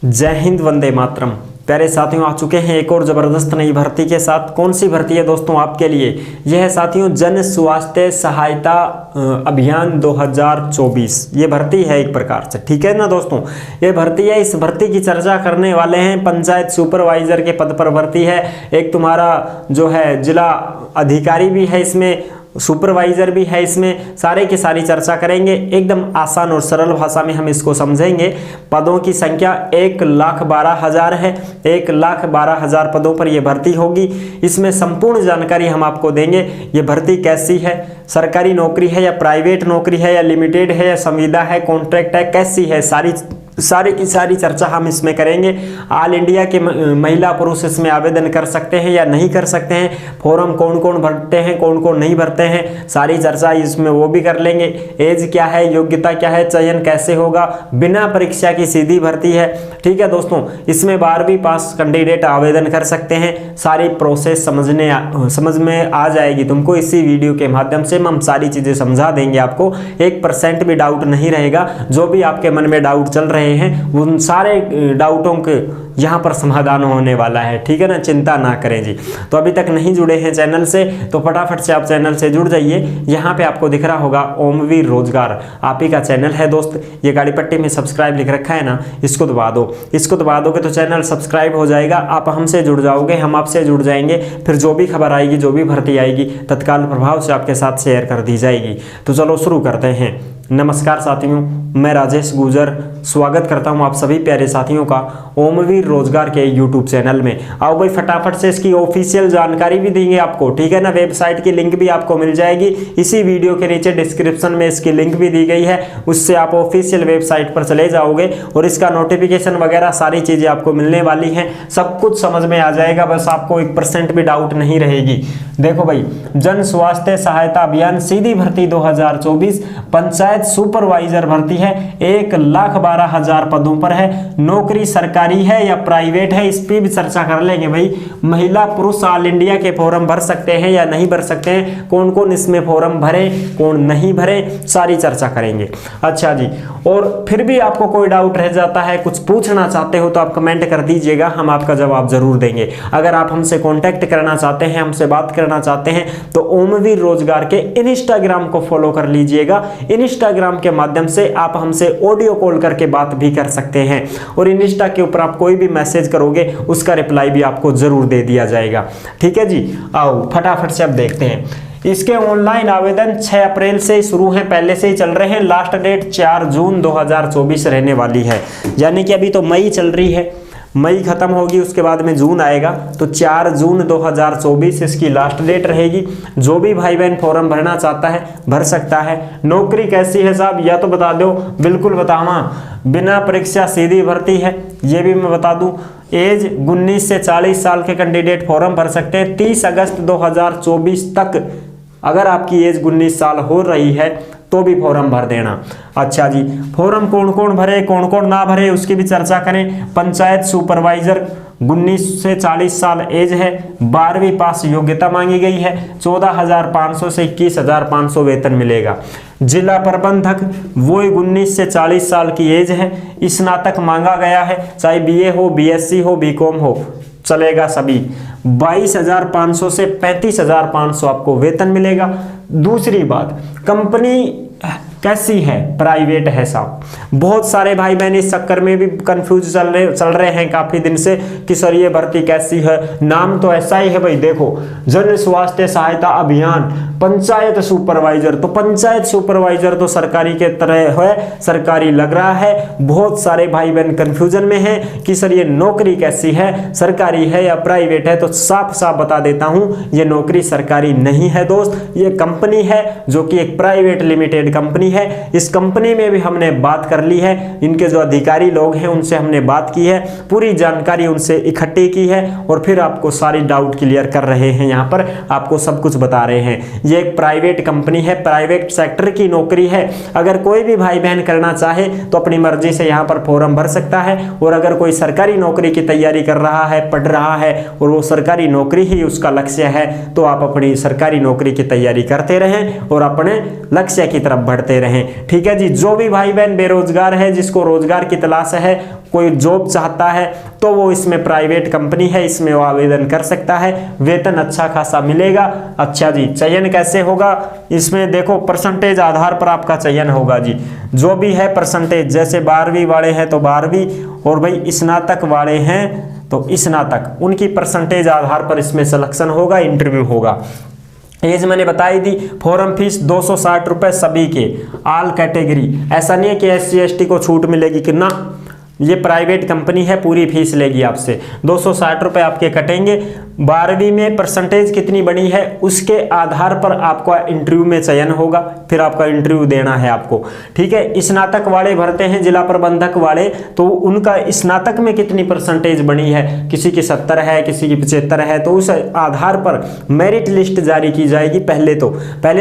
जय हिंद, वंदे मातरम। प्यारे साथियों, आ चुके हैं एक और ज़बरदस्त नई भर्ती के साथ। कौन सी भर्ती है दोस्तों आपके लिए? यह है साथियों जन स्वास्थ्य सहायता अभियान 2024। ये भर्ती है एक प्रकार से, ठीक है ना दोस्तों। ये भर्ती है, इस भर्ती की चर्चा करने वाले हैं। पंचायत सुपरवाइजर के पद पर भर्ती है। एक तुम्हारा जो है जिला अधिकारी भी है, इसमें सुपरवाइजर भी है। इसमें सारे की सारी चर्चा करेंगे। एकदम आसान और सरल भाषा में हम इसको समझेंगे। पदों की संख्या 1,12,000 है। 1,12,000 पदों पर यह भर्ती होगी। इसमें संपूर्ण जानकारी हम आपको देंगे। ये भर्ती कैसी है, सरकारी नौकरी है या प्राइवेट नौकरी है या लिमिटेड है या संविदा है, कॉन्ट्रैक्ट है, कैसी है, सारी की सारी चर्चा हम इसमें करेंगे। ऑल इंडिया के महिला पुरुष इसमें आवेदन कर सकते हैं या नहीं कर सकते हैं, फॉर्म कौन कौन भरते हैं, कौन कौन नहीं भरते हैं, सारी चर्चा इसमें वो भी कर लेंगे। एज क्या है, योग्यता क्या है, चयन कैसे होगा, बिना परीक्षा की सीधी भर्ती है, ठीक है दोस्तों। इसमें 12वीं पास कैंडिडेट आवेदन कर सकते हैं। सारी प्रोसेस समझ में आ जाएगी तुमको। इसी वीडियो के माध्यम से हम सारी चीजें समझा देंगे आपको। 1% भी डाउट नहीं रहेगा। जो भी आपके मन में डाउट चल रहे हैं उन सारे डाउटों के यहाँ पर समाधान होने वाला है, ठीक है ना। चिंता ना करें जी। तो अभी तक नहीं जुड़े हैं चैनल से तो फटाफट से आप चैनल से जुड़ जाइए। यहाँ पे आपको दिख रहा होगा ओमवीर रोजगार, आप ही का चैनल है दोस्त। ये गाड़ी पट्टी में सब्सक्राइब लिख रखा है ना, इसको दबा दो। इसको दबा दोगे तो चैनल सब्सक्राइब हो जाएगा। आप हमसे जुड़ जाओगे, हम आपसे जुड़ जाएंगे। फिर जो भी खबर आएगी, जो भी भर्ती आएगी, तत्काल प्रभाव से आपके साथ शेयर कर दी जाएगी। तो चलो शुरू करते हैं। नमस्कार साथियों, मैं राजेश गुजर स्वागत करता हूं आप सभी प्यारे साथियों का ओमवीर रोजगार के यूट्यूब चैनल में। आओ भाई फटाफट से इसकी ऑफिशियल जानकारी भी देंगे आपको, ठीक है ना। वेबसाइट की लिंक भी आपको मिल जाएगी। इसी वीडियो के नीचे डिस्क्रिप्शन में इसकी लिंक भी दी गई है, उससे आप ऑफिशियल वेबसाइट पर चले जाओगे और इसका नोटिफिकेशन वगैरह सारी चीजें आपको मिलने वाली हैं। सब कुछ समझ में आ जाएगा, बस आपको 1% भी डाउट नहीं रहेगी। देखो भाई, जन स्वास्थ्य सहायता अभियान सीधी भर्ती 2024 पंचायत सुपरवाइजर भर्ती है। 1,12,000 पदों पर है। नौकरी सरकारी है या प्राइवेट है, इस पर भी चर्चा कर लेंगे भाई। महिला पुरुष ऑल इंडिया के फॉर्म भर सकते हैं या नहीं भर सकते हैं, कौन कौन इसमें फॉर्म भरे, कौन नहीं भरे, सारी चर्चा करेंगे। अच्छा जी, और फिर भी आपको कोई डाउट रह जाता है, कुछ पूछना चाहते हो तो आप कमेंट कर दीजिएगा, हम आपका जवाब जरूर देंगे। अगर आप हमसे कॉन्टैक्ट करना चाहते हैं, हमसे बात करना चाहते हैं तो ओमवीर रोजगार के इंस्टाग्राम को फॉलो कर लीजिएगा। इंस्टाग्राम के माध्यम से आप हमसे ऑडियो कॉल करके बात भी कर सकते हैं और इंस्टा के ऊपर आप कोई भी मैसेज करोगे उसका रिप्लाई भी आपको जरूर दे दिया जाएगा, ठीक है जी। आओ फटाफट से अब देखते हैं। इसके ऑनलाइन आवेदन 6 अप्रैल से शुरू हैं, पहले से ही चल रहे हैं। लास्ट डेट 4 जून 2024 रहने वाली है, यानी कि अभी तो मई चल रही है, मई खत्म होगी उसके बाद में जून आएगा। तो 4 जून 2024 इसकी लास्ट डेट रहेगी। जो भी भाई बहन फॉर्म भरना चाहता है भर सकता है। नौकरी कैसी है साहब, या तो बता दो, बिल्कुल बतावा, बिना परीक्षा सीधी भर्ती है, ये भी मैं बता दूं। एज 19 से 40 साल के कैंडिडेट फॉर्म भर सकते हैं 30 अगस्त 2024 तक। अगर आपकी एज 19 साल हो रही है तो भी फॉर्म भर देना। अच्छा जी, फॉर्म कौन कौन भरे, कौन कौन ना भरे, उसकी भी चर्चा करें। पंचायत सुपरवाइजर 19 से 40 साल एज है। 12वीं पास योग्यता मांगी गई है। 14,500 से 21,500 वेतन मिलेगा। जिला प्रबंधक वो 19 से 40 साल की एज है। स्नातक मांगा गया है, चाहे बीए हो, बीएससी हो, बीकॉम हो, चलेगा सभी। 22,500 से 35,500 आपको वेतन मिलेगा। दूसरी बात, कंपनी कैसी है, प्राइवेट है साहब। बहुत सारे भाई बहन इस चक्कर में भी कंफ्यूज चल रहे हैं काफी दिन से कि सर ये भर्ती कैसी है। नाम तो ऐसा ही है भाई, देखो जन स्वास्थ्य सहायता अभियान पंचायत सुपरवाइजर। तो पंचायत सुपरवाइजर तो सरकारी के तरह है, सरकारी लग रहा है। बहुत सारे भाई बहन कंफ्यूजन में हैं कि सर ये नौकरी कैसी है, सरकारी है या प्राइवेट है। तो साफ साफ बता देता हूं, ये नौकरी सरकारी नहीं है दोस्त, ये कंपनी है जो कि एक प्राइवेट लिमिटेड कंपनी है। इस कंपनी में भी हमने बात कर ली है, इनके जो अधिकारी लोग हैं उनसे हमने बात की है, पूरी जानकारी उनसे इकट्ठी की है और फिर आपको सारी डाउट क्लियर कर रहे हैं। यहाँ पर आपको सब कुछ बता रहे हैं। ये एक प्राइवेट कंपनी है, प्राइवेट सेक्टर की नौकरी है। अगर कोई भी भाई बहन करना चाहे तो अपनी मर्जी से यहाँ पर फॉर्म भर सकता है। और अगर कोई सरकारी नौकरी की तैयारी कर रहा है, पढ़ रहा है और वो सरकारी नौकरी ही उसका लक्ष्य है, तो आप अपनी सरकारी नौकरी की तैयारी करते रहें और अपने लक्ष्य की तरफ बढ़ते करते रहें। ठीक है जी, जो भी भाई बहन बेरोजगार है, जिसको रोजगार की तलाश है, कोई जॉब चाहता है, तो वो इसमें प्राइवेट कंपनी है, इसमें वो आवेदन कर सकता है, वेतन अच्छा खासा मिलेगा। अच्छा जी, चयन कैसे होगा? इसमें देखो परसेंटेज आधार पर आपका चयन होगा जी, जो भी है परसेंटेज, जैसे 12वीं वाले हैं तो 12वीं, और भाई स्नातक वाले हैं तो स्नातक, उनकी परसेंटेज आधार पर इसमें सिलेक्शन होगा, इंटरव्यू होगा। एज मैंने बताई थी, फॉर्म फीस 260 रुपए सभी के, ऑल कैटेगरी। ऐसा नहीं है कि SC ST को छूट मिलेगी कि ना, ये प्राइवेट कंपनी है, पूरी फीस लेगी आपसे, 260 रुपए आपके कटेंगे। 12वीं में परसेंटेज कितनी बनी है उसके आधार पर आपका इंटरव्यू में चयन होगा, फिर आपका इंटरव्यू देना है आपको। ठीक है, स्नातक वाले भरते हैं जिला प्रबंधक वाले, तो उनका स्नातक में कितनी परसेंटेज बनी है, किसी की 70 है, किसी की 75 है, तो उस आधार पर मेरिट लिस्ट जारी की जाएगी। पहले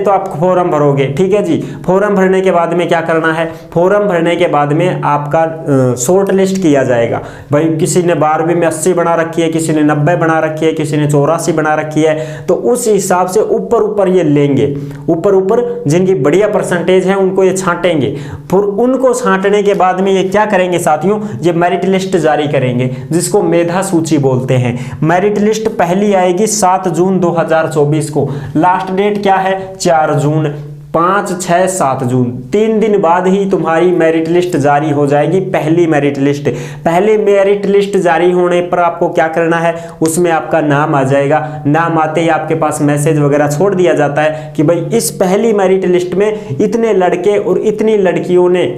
तो आप फॉर्म भरोगे। ठीक है जी, फॉर्म भरने के बाद में क्या करना है, फॉर्म भरने के बाद में आपका शॉर्ट लिस्ट किया जाएगा। भाई किसी ने 12वीं में 80 बना रखी है, किसी ने 90 बना रखी है, किसी ने 84 बना रखी है, तो उस हिसाब से ऊपर ये लेंगे, ऊपर जिनकी बढ़िया परसेंटेज है उनको ये छांटेंगे। फिर उनको छांटने के बाद में ये क्या करेंगे साथियों, ये मेरिट लिस्ट जारी करेंगे, जिसको मेधा सूची बोलते हैं। मेरिट लिस्ट पहली आएगी 7 जून 2024 को, लास्ट डेट क्या है 4 जून, 5, 6, 7 जून, 3 दिन बाद ही तुम्हारी मेरिट लिस्ट जारी हो जाएगी, पहली मेरिट लिस्ट। पहले मेरिट लिस्ट जारी होने पर आपको क्या करना है, उसमें आपका नाम आ जाएगा, नाम आते ही आपके पास मैसेज वगैरह छोड़ दिया जाता है कि भाई इस पहली मेरिट लिस्ट में इतने लड़के और इतनी लड़कियों ने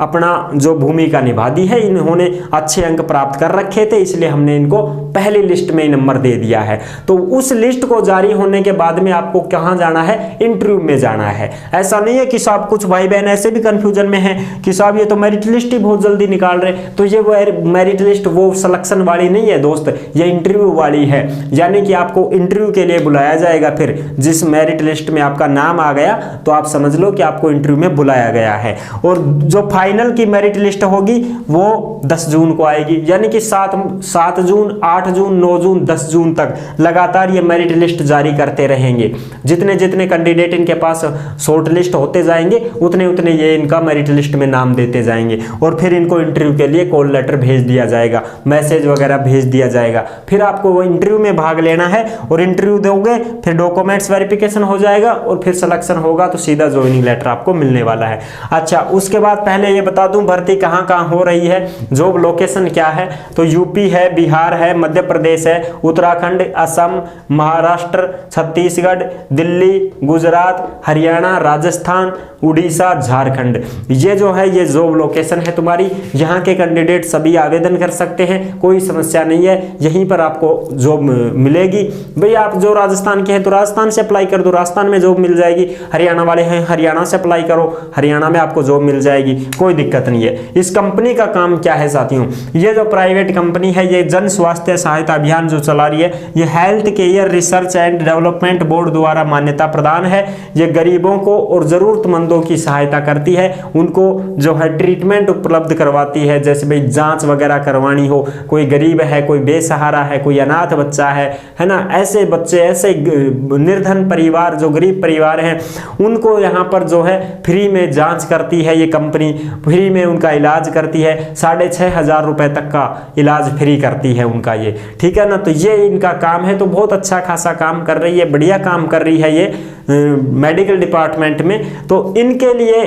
अपना जो भूमिका निभा दी है, इन्होंने अच्छे अंक प्राप्त कर रखे थे, इसलिए हमने इनको पहली लिस्ट में नंबर दे दिया है। तो उस लिस्ट को जारी होने के बाद में आपको कहां जाना है, इंटरव्यू में जाना है। ऐसा नहीं है कि साहब, कुछ भाई बहन ऐसे भी कंफ्यूजन में हैं कि साहब ये तो मेरिट लिस्ट ही बहुत जल्दी निकाल रहे, तो ये मेरिट लिस्ट वो सिलेक्शन वाली नहीं है दोस्त, ये इंटरव्यू वाली है। यानी कि आपको इंटरव्यू के लिए बुलाया जाएगा, फिर जिस मेरिट लिस्ट में आपका नाम आ गया तो आप समझ लो कि आपको इंटरव्यू में बुलाया गया है। और जो फाइनल की मेरिट लिस्ट होगी वो 10 जून को आएगी, यानी कि 7 जून, 8 जून, 9 जून, 10 जून तक लगातार ये मेरिट लिस्ट जारी करते रहेंगे। जितने जितने कैंडिडेट इनके पास शॉर्ट लिस्ट होते जाएंगे, उतने उतने ये इनका मेरिट लिस्ट में नाम देते जाएंगे, और फिर इनको इंटरव्यू के लिए कॉल लेटर भेज दिया जाएगा, मैसेज वगैरह भेज दिया जाएगा। फिर आपको वो इंटरव्यू में भाग लेना है, और इंटरव्यू दोगे, फिर डॉक्यूमेंट्स वेरिफिकेशन हो जाएगा, और फिर सिलेक्शन होगा तो सीधा ज्वाइनिंग लेटर आपको मिलने वाला है। अच्छा, उसके बाद पहले ये बता दूं भर्ती कहां कहां हो रही है, जॉब लोकेशन क्या है, तो यूपी है, बिहार है, मध्य प्रदेश है, उत्तराखंड, असम, महाराष्ट्र, छत्तीसगढ़, दिल्ली, गुजरात, हरियाणा, राजस्थान, उड़ीसा, झारखंड, ये जो है ये जॉब लोकेशन है तुम्हारी। यहाँ के कैंडिडेट सभी आवेदन कर सकते हैं, कोई समस्या नहीं है, यहीं पर आपको जॉब मिलेगी। भाई आप जो राजस्थान के हैं तो राजस्थान से अप्लाई कर दो, राजस्थान में जॉब मिल जाएगी। हरियाणा वाले हैं, हरियाणा से अप्लाई करो, हरियाणा में आपको जॉब मिल जाएगी, कोई दिक्कत नहीं है। इस कंपनी का काम क्या है साथियों, ये जो प्राइवेट कंपनी है, ये जन स्वास्थ्य सहायता अभियान जो चला रही है, ये health care research and development board द्वारा मान्यता प्रदान है। ये गरीबों को और जरूरतमंदों की सहायता करती है, उनको जो है ट्रीटमेंट उपलब्ध करवाती है, जैसे भाई जांच वगैरह करवानी हो, कोई गरीब है, कोई बेसहारा है, कोई अनाथ बच्चा है ना, ऐसे बच्चे, ऐसे निर्धन परिवार, जो गरीब परिवार हैं, उनको यहाँ पर जो है फ्री में जांच करती है ये कंपनी, फ्री में उनका इलाज करती है, 6,500 रुपए तक का इलाज फ्री करती है उनका ये। ठीक है ना, तो ये इनका काम है, तो बहुत अच्छा खासा काम कर रही है, बढ़िया काम कर रही है ये मेडिकल डिपार्टमेंट में। तो इनके लिए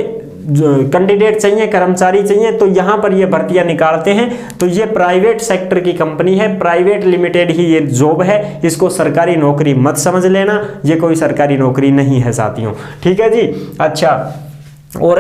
कैंडिडेट चाहिए, कर्मचारी चाहिए, तो यहाँ पर ये भर्तियां निकालते हैं। तो ये प्राइवेट सेक्टर की कंपनी है, प्राइवेट लिमिटेड ही ये जॉब है, इसको सरकारी नौकरी मत समझ लेना, ये कोई सरकारी नौकरी नहीं है साथियों। ठीक है जी। अच्छा, और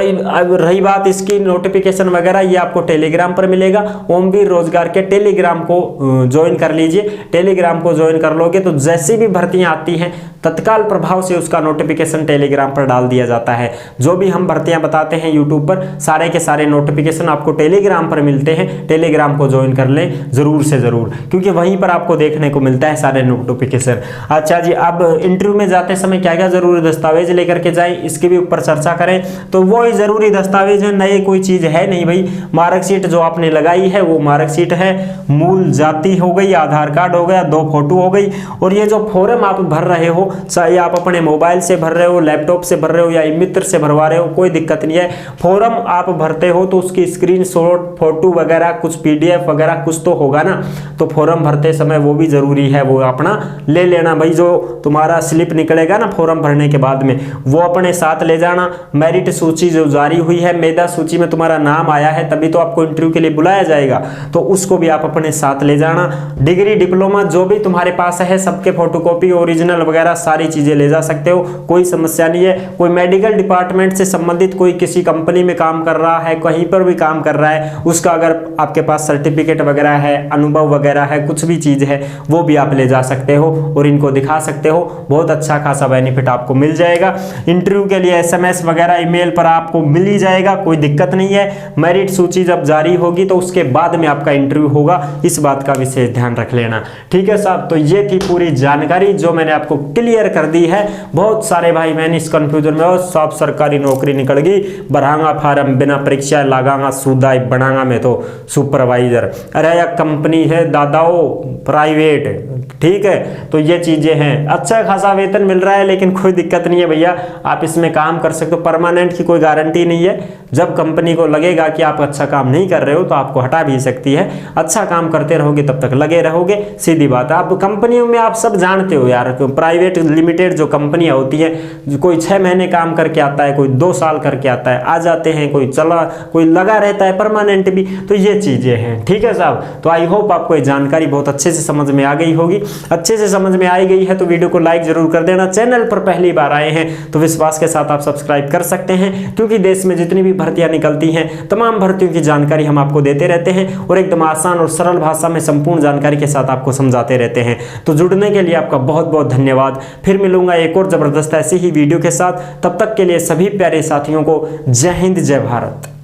रही बात इसकी नोटिफिकेशन वगैरह, ये आपको टेलीग्राम पर मिलेगा। ओमवीर रोजगार के टेलीग्राम को ज्वाइन कर लीजिए। टेलीग्राम को ज्वाइन कर लोगे तो जैसी भी भर्तियां आती हैं तत्काल प्रभाव से उसका नोटिफिकेशन टेलीग्राम पर डाल दिया जाता है। जो भी हम भर्तियां बताते हैं यूट्यूब पर, सारे के सारे नोटिफिकेशन आपको टेलीग्राम पर मिलते हैं। टेलीग्राम को ज्वाइन कर लें जरूर से जरूर, क्योंकि वहीं पर आपको देखने को मिलता है सारे नोटिफिकेशन। अच्छा जी, अब इंटरव्यू में जाते समय क्या क्या जरूरी दस्तावेज लेकर के जाएं, इसके भी ऊपर चर्चा करें। तो वो ही जरूरी दस्तावेज है, नए कोई चीज है नहीं भाई। मार्कशीट जो आपने लगाई है वो मार्कशीट है, मूल जाति हो गई, आधार कार्ड हो गया, 2 फोटो हो गई, और ये जो फॉर्म आप भर रहे हो हो, चाहे आप अपने मोबाइल से भर रहे हो, लैपटॉप से भर रहे हो या मित्र से भरवा रहे हो, कोई दिक्कत नहीं है। फॉर्म आप भरते हो तो उसकी स्क्रीनशॉट, फोटो वगैरह कुछ पीडीएफ वगैरह कुछ तो होगा ना, तो फॉर्म भरते समय वो भी जरूरी है, वो अपना ले लेना भाई। जो तुम्हारा स्लिप निकलेगा ना फॉर्म भरने के बाद में, वो अपने साथ ले जाना। मेरिट सूची जो जारी हुई है, मेधा सूची में तुम्हारा नाम आया है, तभी तो आपको इंटरव्यू के लिए बुलाया जाएगा, तो उसको भी आप अपने साथ ले जाना। डिग्री, डिप्लोमा जो भी तुम्हारे पास है, सबके फोटोकॉपी, ओरिजिनल वगैरह सारी चीजें ले जा सकते हो, कोई समस्या नहीं है। कोई मेडिकल डिपार्टमेंट से संबंधित कोई किसी कंपनी में काम कर रहा है, कहीं पर भी काम कर रहा है, उसका अगर आपके पास सर्टिफिकेट वगैरह है, अनुभव वगैरह है, कुछ भी चीज है, वो भी आप ले जा सकते हो और इनको दिखा सकते हो। बहुत अच्छा खासा बेनिफिट आपको मिल जाएगा। इंटरव्यू के लिए एसएमएस वगैरह ईमेल पर आपको मिल ही जाएगा, कोई दिक्कत नहीं है। मेरिट सूची जब जारी होगी तो उसके बाद में आपका इंटरव्यू होगा, इस बात का विशेष ध्यान रख लेना। ठीक है साहब, तो ये थी पूरी जानकारी जो मैंने आपको क्लियर कर दी है। बहुत सारे भाई बहन इस कंफ्यूजन में, और सब सरकारी नौकरी निकल गई, भरांगा फार्म, बिना परीक्षा लगांगा सुदाई बनांगा में तो सुपरवाइजर, अरे या कंपनी है दादाओ प्राइवेट। ठीक है, तो ये चीजें हैं। अच्छा खासा वेतन मिल रहा है, लेकिन कोई दिक्कत नहीं है भैया, आप इसमें काम कर सकते हो। परमानेंट की कोई गारंटी नहीं है, जब कंपनी को लगेगा कि आप अच्छा काम नहीं कर रहे हो तो आपको हटा भी सकती है। अच्छा काम करते रहोगे तब तक लगे रहोगे, सीधी बात है। आप कंपनियों में आप सब जानते हो यार, प्राइवेट लिमिटेड जो कंपनियां होती है, कोई 6 महीने काम करके आता है, कोई 2 साल करके आता है, आ जाते हैं, कोई चला, कोई लगा रहता है परमानेंट भी। तो ये चीजें हैं। ठीक है साहब, तो आई होप आपको ये जानकारी बहुत अच्छे से समझ में आ गई होगी। अच्छे से समझ में आई गई है तो वीडियो को लाइक जरूर कर देना। चैनल पर पहली बार आए हैं तो विश्वास के साथ आप सब्सक्राइब कर सकते हैं, क्योंकि देश में जितनी भी भर्तियां निकलती हैं, तमाम भर्तियों की जानकारी हम आपको देते रहते हैं और एकदम आसान और सरल भाषा में संपूर्ण जानकारी के साथ आपको समझाते रहते हैं। तो जुड़ने के लिए आपका बहुत बहुत धन्यवाद। फिर मिलूंगा एक और जबरदस्त ऐसी ही वीडियो के साथ। तब तक के लिए सभी प्यारे साथियों को जय हिंद, जय भारत।